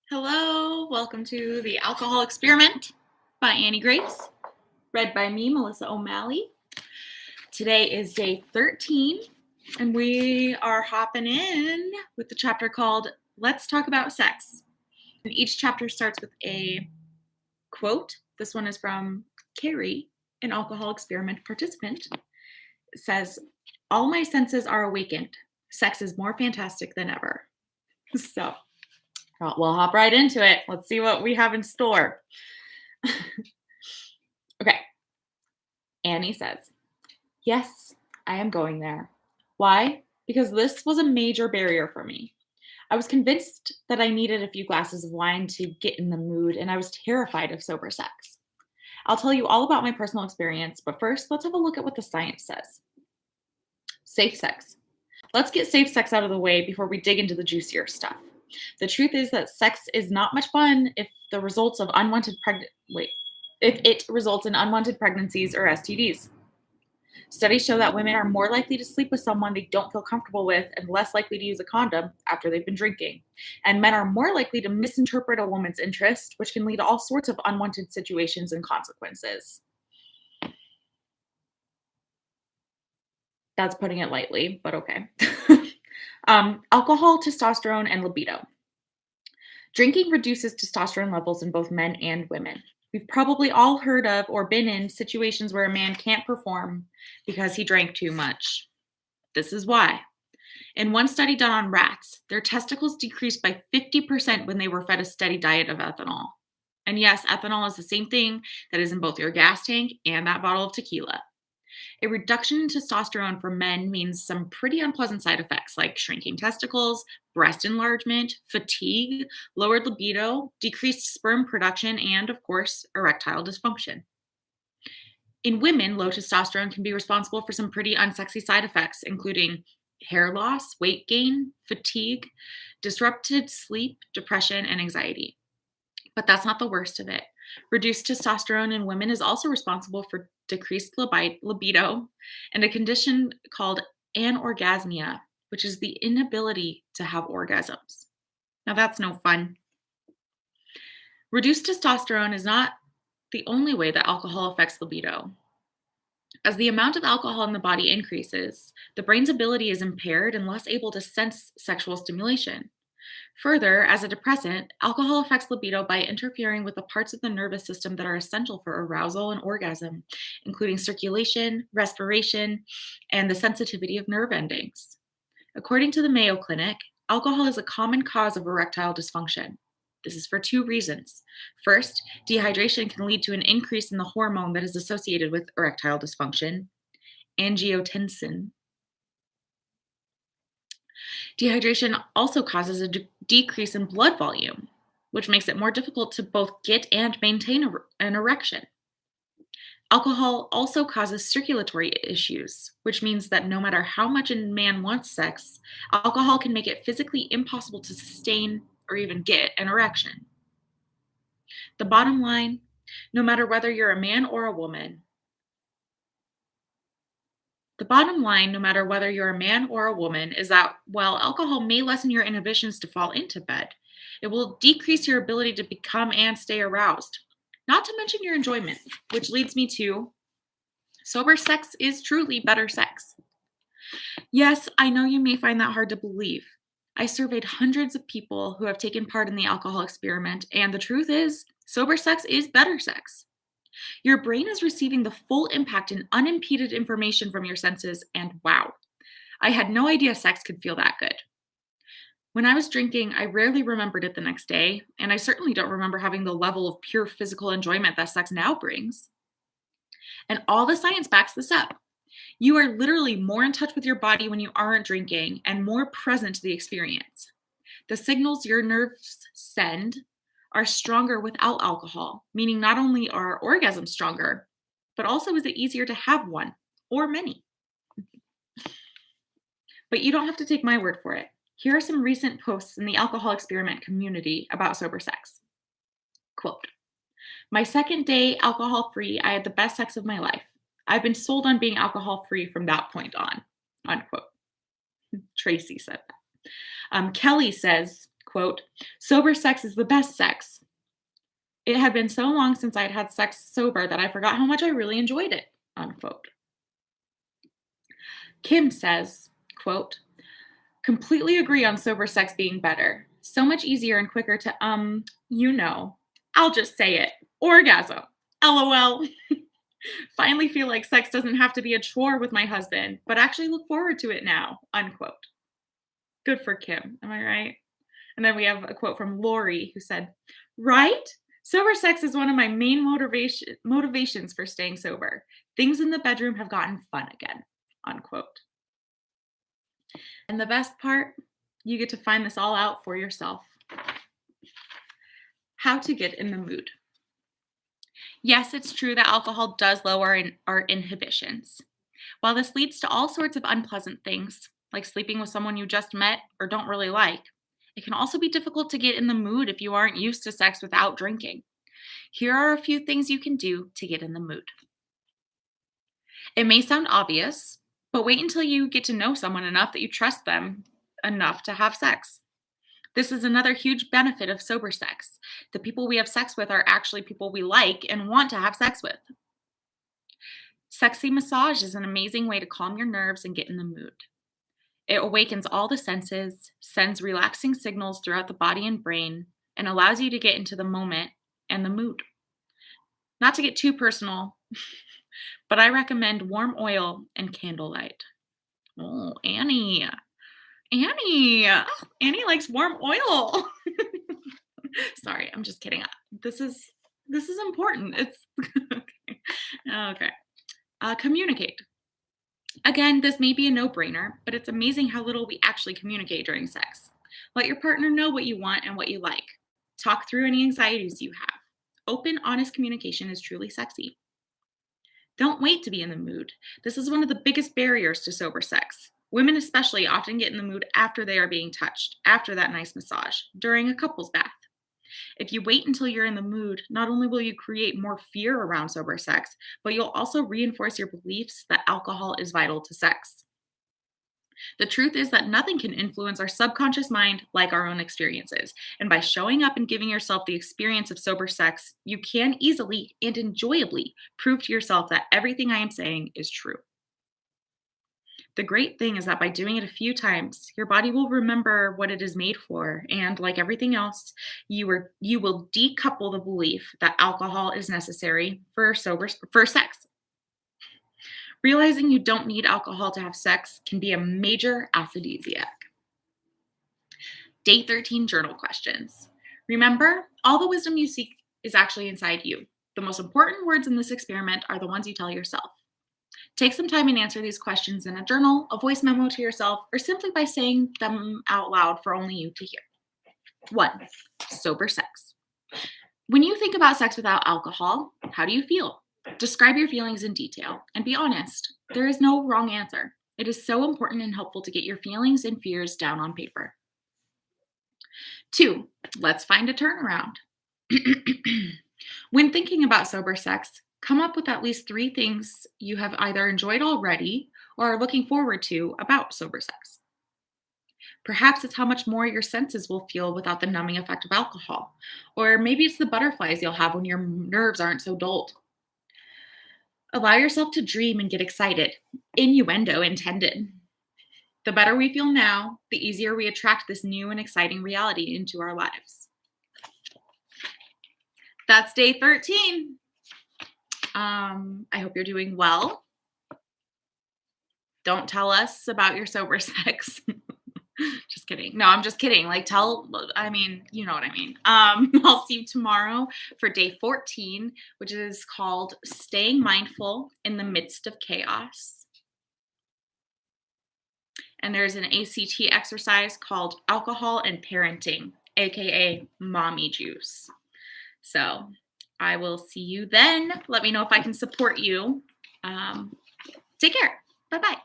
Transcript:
Hello, welcome to The Alcohol Experiment by Annie Grace, read by me, Melissa O'Malley. Today is day 13, and we are hopping in with the chapter called Let's Talk About Sex. And each chapter starts with a quote. This one is from Carrie, an alcohol experiment participant. It says, "All my senses are awakened. Sex is more fantastic than ever." So, we'll hop right into it. Let's see what we have in store. Okay. Annie says, "Yes, I am going there. Why? Because this was a major barrier for me. I was convinced that I needed a few glasses of wine to get in the mood, and I was terrified of sober sex. I'll tell you all about my personal experience, but first, let's have a look at what the science says. Safe sex. Let's get safe sex out of the way before we dig into the juicier stuff. The truth is that sex is not much fun if it results in unwanted pregnancies or STDs. Studies show that women are more likely to sleep with someone they don't feel comfortable with and less likely to use a condom after they've been drinking. And men are more likely to misinterpret a woman's interest, which can lead to all sorts of unwanted situations and consequences." That's putting it lightly, but okay. Alcohol, testosterone, and libido. Drinking reduces testosterone levels in both men and women. We've probably all heard of or been in situations where a man can't perform because he drank too much. This is why. In one study done on rats, their testicles decreased by 50% when they were fed a steady diet of ethanol. And yes, ethanol is the same thing that is in both your gas tank and that bottle of tequila. A reduction in testosterone for men means some pretty unpleasant side effects like shrinking testicles, breast enlargement, fatigue, lowered libido, decreased sperm production, and, of course, erectile dysfunction. In women, low testosterone can be responsible for some pretty unsexy side effects, including hair loss, weight gain, fatigue, disrupted sleep, depression, and anxiety. But that's not the worst of it. Reduced testosterone in women is also responsible for decreased libido and a condition called anorgasmia, which is the inability to have orgasms. Now, that's no fun. Reduced testosterone is not the only way that alcohol affects libido. As the amount of alcohol in the body increases, the brain's ability is impaired and less able to sense sexual stimulation. Further, as a depressant, alcohol affects libido by interfering with the parts of the nervous system that are essential for arousal and orgasm, including circulation, respiration, and the sensitivity of nerve endings. According to the Mayo Clinic, alcohol is a common cause of erectile dysfunction. This is for two reasons. First, dehydration can lead to an increase in the hormone that is associated with erectile dysfunction, angiotensin. Dehydration also causes a decrease in blood volume, which makes it more difficult to both get and maintain an erection. Alcohol also causes circulatory issues, which means that no matter how much a man wants sex, alcohol can make it physically impossible to sustain or even get an erection. The bottom line, no matter whether you're a man or a woman, is that while alcohol may lessen your inhibitions to fall into bed, it will decrease your ability to become and stay aroused, not to mention your enjoyment, which leads me to sober sex is truly better sex. Yes, I know you may find that hard to believe. I surveyed hundreds of people who have taken part in the alcohol experiment, and the truth is, sober sex is better sex. Your brain is receiving the full impact and unimpeded information from your senses, and wow, I had no idea sex could feel that good. When I was drinking, I rarely remembered it the next day, and I certainly don't remember having the level of pure physical enjoyment that sex now brings. And all the science backs this up. You are literally more in touch with your body when you aren't drinking and more present to the experience. The signals your nerves send are stronger without alcohol, meaning not only are orgasms stronger, but also is it easier to have one or many. But you don't have to take my word for it. Here are some recent posts in the alcohol experiment community about sober sex. Quote, "My second day alcohol-free, I had the best sex of my life. I've been sold on being alcohol-free from that point on." Unquote. Tracy said that. Kelly says, Quote, sober sex is the best sex. It had been so long since I'd had sex sober that I forgot how much I really enjoyed it, unquote. Kim says, quote, completely agree on sober sex being better. So much easier and quicker to, I'll just say it, orgasm. LOL. Finally feel like sex doesn't have to be a chore with my husband, but actually look forward to it now, unquote. Good for Kim, am I right? And then we have a quote from Lori who said, right? Sober sex is one of my main motivations for staying sober. Things in the bedroom have gotten fun again, unquote. And the best part, you get to find this all out for yourself. How to get in the mood. Yes, it's true that alcohol does lower our inhibitions. While this leads to all sorts of unpleasant things, like sleeping with someone you just met or don't really like, it can also be difficult to get in the mood if you aren't used to sex without drinking. Here are a few things you can do to get in the mood. It may sound obvious, but wait until you get to know someone enough that you trust them enough to have sex. This is another huge benefit of sober sex. The people we have sex with are actually people we like and want to have sex with. Sexy massage is an amazing way to calm your nerves and get in the mood. It awakens all the senses, sends relaxing signals throughout the body and brain, and allows you to get into the moment and the mood. Not to get too personal, but I recommend warm oil and candlelight. Oh, Annie. Annie likes warm oil. Sorry, I'm just kidding. This is important. It's okay. Communicate. Again, this may be a no-brainer, but it's amazing how little we actually communicate during sex. Let your partner know what you want and what you like. Talk through any anxieties you have. Open, honest communication is truly sexy. Don't wait to be in the mood. This is one of the biggest barriers to sober sex. Women especially often get in the mood after they are being touched, after that nice massage, during a couple's bath. If you wait until you're in the mood, not only will you create more fear around sober sex, but you'll also reinforce your beliefs that alcohol is vital to sex. The truth is that nothing can influence our subconscious mind like our own experiences. And by showing up and giving yourself the experience of sober sex, you can easily and enjoyably prove to yourself that everything I am saying is true. The great thing is that by doing it a few times, your body will remember what it is made for, and like everything else, you will decouple the belief that alcohol is necessary for sex. Realizing you don't need alcohol to have sex can be a major aphrodisiac. Day 13 journal questions. Remember, all the wisdom you seek is actually inside you. The most important words in this experiment are the ones you tell yourself. Take some time and answer these questions in a journal, a voice memo to yourself, or simply by saying them out loud for only you to hear. 1. Sober sex. When you think about sex without alcohol, how do you feel? Describe your feelings in detail and be honest. There is no wrong answer. It is so important and helpful to get your feelings and fears down on paper. 2. Let's find a turnaround. When thinking about sober sex, come up with at least 3 things you have either enjoyed already or are looking forward to about sober sex. Perhaps it's how much more your senses will feel without the numbing effect of alcohol. Or maybe it's the butterflies you'll have when your nerves aren't so dulled. Allow yourself to dream and get excited. Innuendo intended. The better we feel now, the easier we attract this new and exciting reality into our lives. That's day 13. I hope you're doing well. Don't tell us about your sober sex. Just kidding. No, I'm just kidding. You know what I mean. I'll see you tomorrow for day 14, which is called Staying Mindful in the Midst of Chaos. And there's an ACT exercise called Alcohol and Parenting, aka Mommy Juice. So I will see you then. Let me know if I can support you. Take care. Bye-bye.